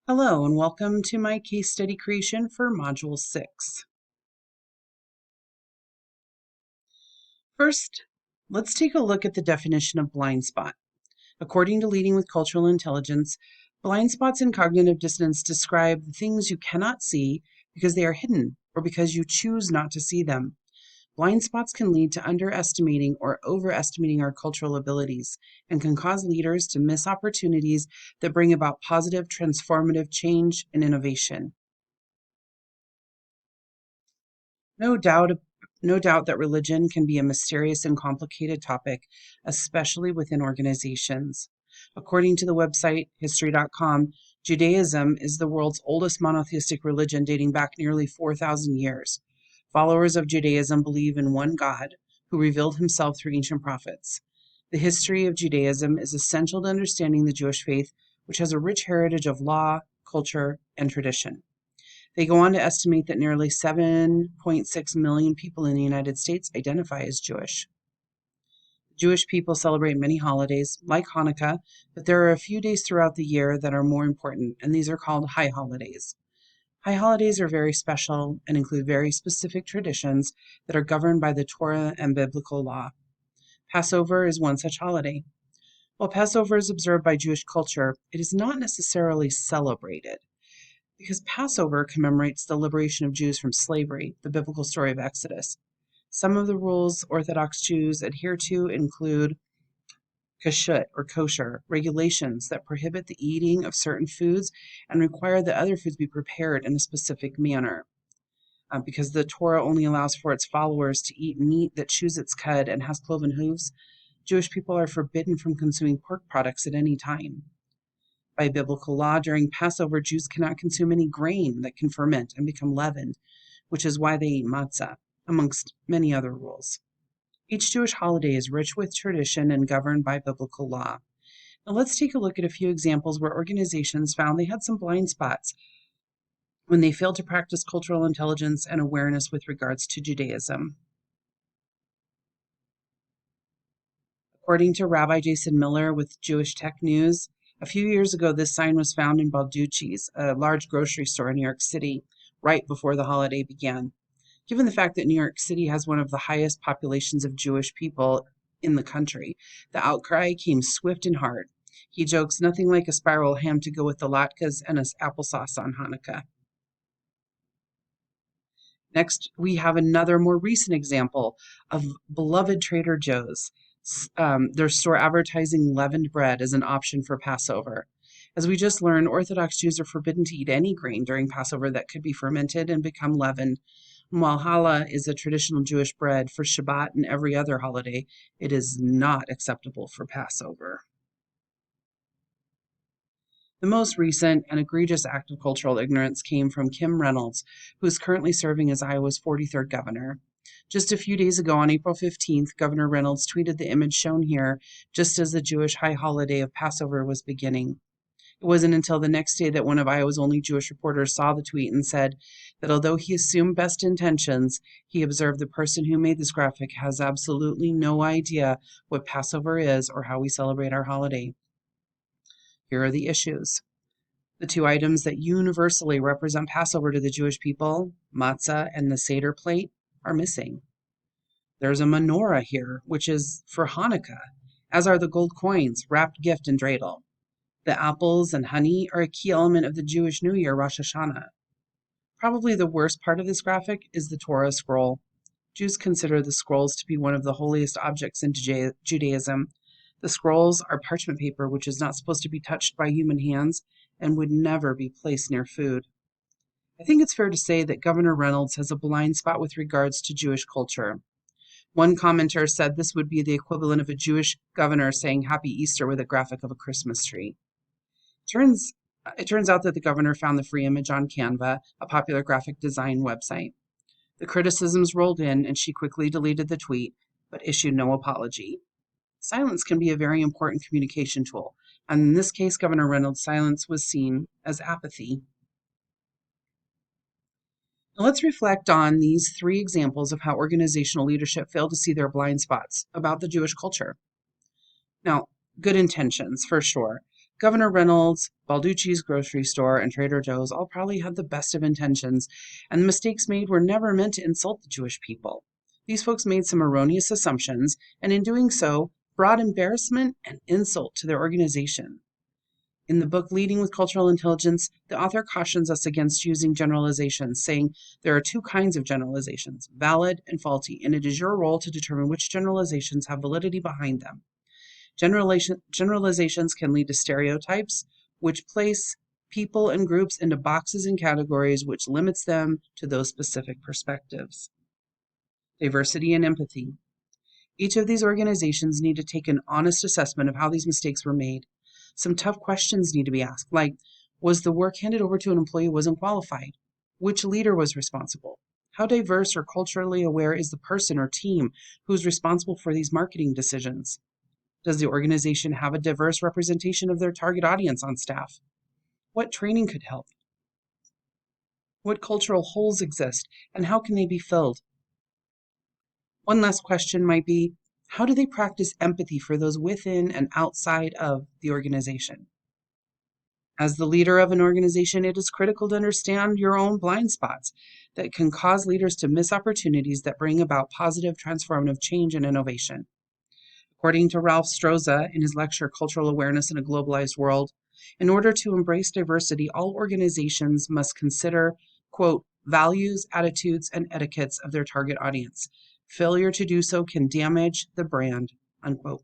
Hello and welcome to my case study creation for Module 6. First, let's take a look at the definition of blind spot. According to Leading with Cultural Intelligence, blind spots in cognitive dissonance describe the things you cannot see because they are hidden or because you choose not to see them. Blind spots can lead to underestimating or overestimating our cultural abilities and can cause leaders to miss opportunities that bring about positive, transformative change and innovation. No doubt that religion can be a mysterious and complicated topic, especially within organizations. According to the website history.com, Judaism is the world's oldest monotheistic religion dating back nearly 4,000 years. Followers of Judaism believe in one God who revealed himself through ancient prophets. The history of Judaism is essential to understanding the Jewish faith, which has a rich heritage of law, culture, and tradition. They go on to estimate that nearly 7.6 million people in the United States identify as Jewish. Jewish people celebrate many holidays, like Hanukkah, but there are a few days throughout the year that are more important, and these are called high holidays. High holidays are very special and include very specific traditions that are governed by the Torah and biblical law. Passover is one such holiday. While Passover is observed by Jewish culture, it is not necessarily celebrated, because Passover commemorates the liberation of Jews from slavery, the biblical story of Exodus. Some of the rules Orthodox Jews adhere to include kashrut or kosher, regulations that prohibit the eating of certain foods and require that other foods be prepared in a specific manner. Because the Torah only allows for its followers to eat meat that chews its cud and has cloven hooves, Jewish people are forbidden from consuming pork products at any time. By biblical law, during Passover, Jews cannot consume any grain that can ferment and become leavened, which is why they eat matzah, amongst many other rules. Each Jewish holiday is rich with tradition and governed by biblical law. Now let's take a look at a few examples where organizations found they had some blind spots when they failed to practice cultural intelligence and awareness with regards to Judaism. According to Rabbi Jason Miller with Jewish Tech News, a few years ago, this sign was found in Balducci's, a large grocery store in New York City, right before the holiday began. Given the fact that New York City has one of the highest populations of Jewish people in the country, the outcry came swift and hard. He jokes, nothing like a spiral ham to go with the latkes and applesauce on Hanukkah. Next, we have another more recent example of beloved Trader Joe's. Their store advertising leavened bread as an option for Passover. As we just learned, Orthodox Jews are forbidden to eat any grain during Passover that could be fermented and become leavened. While challah is a traditional Jewish bread for Shabbat and every other holiday, it is not acceptable for Passover. The most recent and egregious act of cultural ignorance came from Kim Reynolds, who is currently serving as Iowa's 43rd governor. Just a few days ago, on April 15th, Governor Reynolds tweeted the image shown here just as the Jewish high holiday of Passover was beginning. It wasn't until the next day that one of Iowa's only Jewish reporters saw the tweet and said that although he assumed best intentions, he observed the person who made this graphic has absolutely no idea what Passover is or how we celebrate our holiday. Here are the issues. The two items that universally represent Passover to the Jewish people, matzah and the Seder plate, are missing. There's a menorah here, which is for Hanukkah, as are the gold coins, wrapped gift, and dreidel. The apples and honey are a key element of the Jewish New Year, Rosh Hashanah. Probably the worst part of this graphic is the Torah scroll. Jews consider the scrolls to be one of the holiest objects in Judaism. The scrolls are parchment paper, which is not supposed to be touched by human hands and would never be placed near food. I think it's fair to say that Governor Reynolds has a blind spot with regards to Jewish culture. One commenter said this would be the equivalent of a Jewish governor saying Happy Easter with a graphic of a Christmas tree. It turns out that the governor found the free image on Canva, a popular graphic design website. The criticisms rolled in, and she quickly deleted the tweet, but issued no apology. Silence can be a very important communication tool, and in this case, Governor Reynolds' silence was seen as apathy. Now let's reflect on these three examples of how organizational leadership failed to see their blind spots about the Jewish culture. Now, good intentions, for sure, Governor Reynolds, Balducci's grocery store, and Trader Joe's all probably had the best of intentions, and the mistakes made were never meant to insult the Jewish people. These folks made some erroneous assumptions, and in doing so, brought embarrassment and insult to their organization. In the book Leading with Cultural Intelligence, the author cautions us against using generalizations, saying there are two kinds of generalizations, valid and faulty, and it is your role to determine which generalizations have validity behind them. Generalizations can lead to stereotypes, which place people and groups into boxes and categories, which limits them to those specific perspectives. Diversity and empathy. Each of these organizations need to take an honest assessment of how these mistakes were made. Some tough questions need to be asked, like, was the work handed over to an employee who wasn't qualified? Which leader was responsible? How diverse or culturally aware is the person or team who's responsible for these marketing decisions? Does the organization have a diverse representation of their target audience on staff? What training could help? What cultural holes exist, and how can they be filled? One last question might be, how do they practice empathy for those within and outside of the organization? As the leader of an organization, it is critical to understand your own blind spots that can cause leaders to miss opportunities that bring about positive, transformative change and innovation. According to Ralph Stroza in his lecture, Cultural Awareness in a Globalized World, in order to embrace diversity, all organizations must consider, quote, values, attitudes, and etiquettes of their target audience. Failure to do so can damage the brand, unquote.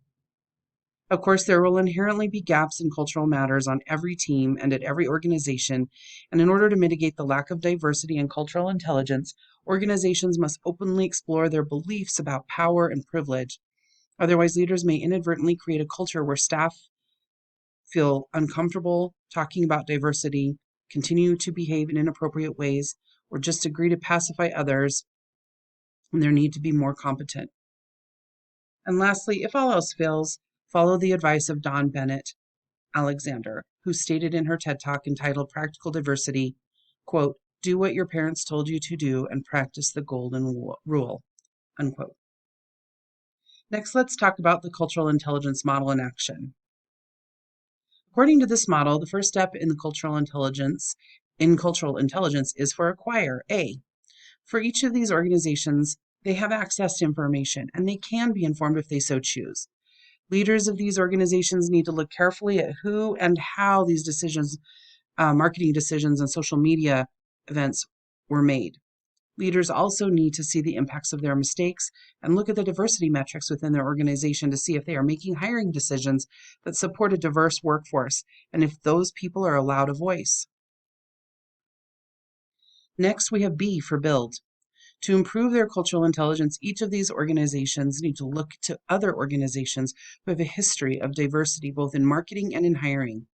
Of course, there will inherently be gaps in cultural matters on every team and at every organization, and in order to mitigate the lack of diversity and cultural intelligence, organizations must openly explore their beliefs about power and privilege. Otherwise, leaders may inadvertently create a culture where staff feel uncomfortable talking about diversity, continue to behave in inappropriate ways, or just agree to pacify others when they need to be more competent. And lastly, if all else fails, follow the advice of Dawn Bennett Alexander, who stated in her TED Talk entitled Practical Diversity, quote, do what your parents told you to do and practice the golden rule, unquote. Next, let's talk about the cultural intelligence model in action. According to this model, the first step in cultural intelligence is for acquire, A. For each of these organizations, they have access to information, and they can be informed if they so choose. Leaders of these organizations need to look carefully at who and how these decisions, marketing decisions and social media events were made. Leaders also need to see the impacts of their mistakes and look at the diversity metrics within their organization to see if they are making hiring decisions that support a diverse workforce and if those people are allowed a voice. Next, we have B for build. To improve their cultural intelligence, each of these organizations need to look to other organizations who have a history of diversity both in marketing and in hiring.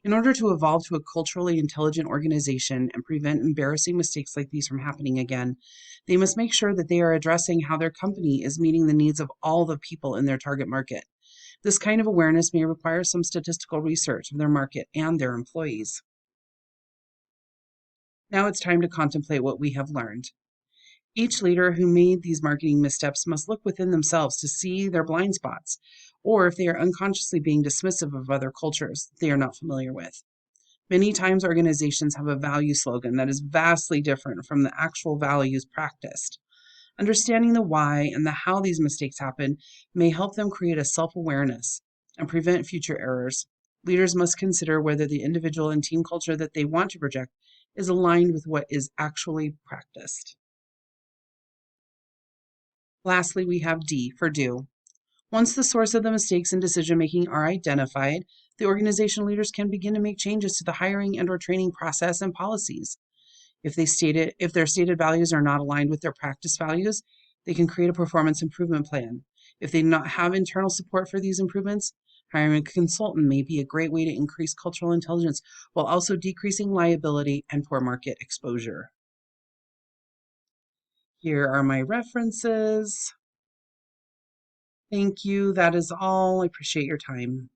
In order to evolve to a culturally intelligent organization and prevent embarrassing mistakes like these from happening again, they must make sure that they are addressing how their company is meeting the needs of all the people in their target market. This kind of awareness may require some statistical research of their market and their employees. Now it's time to contemplate what we have learned. Each leader who made these marketing missteps must look within themselves to see their blind spots, or if they are unconsciously being dismissive of other cultures they are not familiar with. Many times organizations have a value slogan that is vastly different from the actual values practiced. Understanding the why and the how these mistakes happen may help them create a self-awareness and prevent future errors. Leaders must consider whether the individual and team culture that they want to project is aligned with what is actually practiced. Lastly, we have D for do. Once the source of the mistakes in decision-making are identified, the organization leaders can begin to make changes to the hiring and/or training process and policies. If their stated values are not aligned with their practice values, they can create a performance improvement plan. If they do not have internal support for these improvements, hiring a consultant may be a great way to increase cultural intelligence while also decreasing liability and poor market exposure. Here are my references. Thank you. That is all. I appreciate your time.